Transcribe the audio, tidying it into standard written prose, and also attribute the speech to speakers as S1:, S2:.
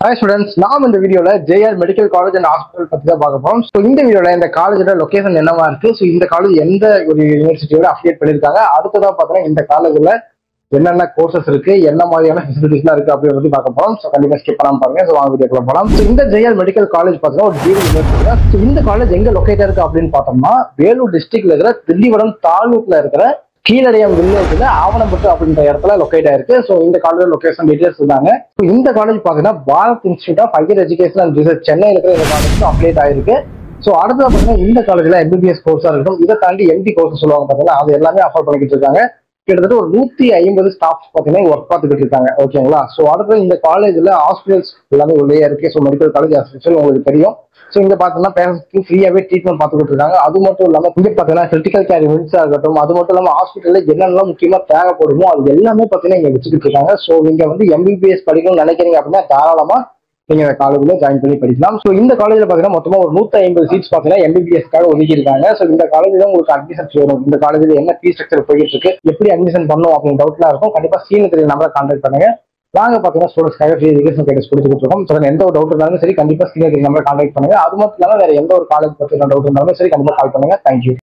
S1: Hi students, நாம் இந்த வீடியோல JR medical college and hospital பத்தி தான் பார்க்க போறோம். ஸோ இந்த வீடியோல இந்த காலேஜோட லொகேஷன் என்னவா இருக்கு, ஸோ இந்த காலேஜ் எந்த ஒரு யூனிவர்சிட்டியோட அஃபிலியேட் பண்ணிருக்காங்க, அடுத்ததான் பார்த்தீங்கன்னா இந்த காலேஜ்ல என்னென்ன கோர்சஸ் இருக்கு, என்ன மாதிரியான ஃபெசிலிட்டிஸ்லாம் இருக்கு அப்படின்னு பத்தி பார்க்க போறோம். ஸோ கண்டிப்பா ஸ்கிப் பண்ணாம பாருங்க. ஸோ வாங்க வீடியோக்குள்ள போகலாம். ஸோ இந்த JR மெடிக்கல் காலேஜ் பார்த்தீங்கன்னா ஒரு டிகிரி யூனிவர்சிட்டி தான். ஸோ இந்த காலேஜ் எங்க லொகேட் இருக்கு அப்படின்னு பார்த்தோம்னா வேலூர் டிஸ்ட்ரிக்ட்ல இருக்கிற திண்டிவனம் தாலுக்குல இருக்கிற கீழடையம் வில்லேஜ்ல ஆவணப்பட்டு அப்படின்ற இடத்துல லொகேட் ஆயிருக்கு. ஸோ இந்த காலேஜ் லொகேஷன் டீடைல்ஸ் இருந்தாங்க. இந்த காலேஜ் பாத்தீங்கன்னா Bharat institute of higher education and research சென்னையில் இருக்கிற இந்த காலேஜ் அப்டேட் ஆயிருக்கு. ஸோ அடுத்தது பாத்தீங்கன்னா இந்த காலேஜ்ல MBBS கோர்ஸா இருக்கட்டும், இதை தாண்டி MD கோர்ஸ் சொல்லுவாங்க பாத்தீங்கன்னா அது எல்லாமே ஆஃபர் பண்ணிக்கிட்டு இருக்காங்க. கிட்டத்தட்ட ஒரு 150 ஸ்டாஃப் பாத்தீங்கன்னா ஒர்க் பார்த்துக்கிட்டு இருக்காங்க. ஓகேங்களா? ஸோ அடுத்து இந்த காலேஜ்ல ஹாஸ்பிட்டல்ஸ் எல்லாமே உள்ளே இருக்கு. ஸோ மெடிக்கல் காலேஜ் ஹாஸ்பிட்டல் உங்களுக்கு தெரியும். ஸோ இங்க பாத்தீங்கன்னா பேரண்ட்ஸ்க்கு ஃப்ரீயாவே ட்ரீட்மெண்ட் பார்த்துக்கிட்டு இருக்காங்க. அது மட்டும் இல்லாம இங்க பாத்தீங்கன்னா கிரிட்டிக்கல் கேர் யூனிட்ஸா இருக்கட்டும், அது மட்டும் இல்லாம ஹாஸ்பிட்டல்ல என்னெல்லாம் முக்கியமா தேவைப்படுமோ அது எல்லாமே பாத்தீங்கன்னா இங்க வச்சுக்கிட்டு இருக்காங்க. ஸோ நீங்க வந்து MBBS படிக்கணும்னு நினைக்கிறீங்க அப்படின்னா தாராளமா நீங்க இந்த காலேஜ்ல ஜாயின் பண்ணி படிக்கலாம். ஸோ இந்த காலேஜ்ல பாத்தீங்கன்னா மொத்தமா ஒரு 150 சீட்ஸ் பாத்தீங்கன்னா MBBSக்காக ஒதுக்கி இருக்காங்க. ஸோ இந்த காலேஜ்ல உங்களுக்கு அட்மிஷன் வரும். இந்த காலேஜ்ல என்ன ஃபீஸ் ஸ்ட்ரக்சர் போயிட்டு இருக்கு, எப்படி அட்மிஷன் பண்ணும் அப்படின்னு டவுட்லாம் இருக்கும். கண்டிப்பா சீனியர் நம்பரை கான்டாக்ட் பண்ணுங்க. நாங்க பாத்தீங்கன்னா ஸ்டூடெண்ட்ஸ்க்காக ஃப்ரீ எஜுகேஷன் கேட்டு கொடுத்துட்டு இருக்கோம். ஸோ எந்த ஒரு டவுட் இருந்தாலும் சரி கண்டிப்பா சீனியர் நம்பரை கான்டாக்ட் பண்ணுங்க. அது மட்டும் இல்லாம வேற எந்த ஒரு காலேஜ் பத்தி டவுட் இருந்தாலும் சரி கண்டிப்பா கால் பண்ணுங்க. தேங்க்யூ.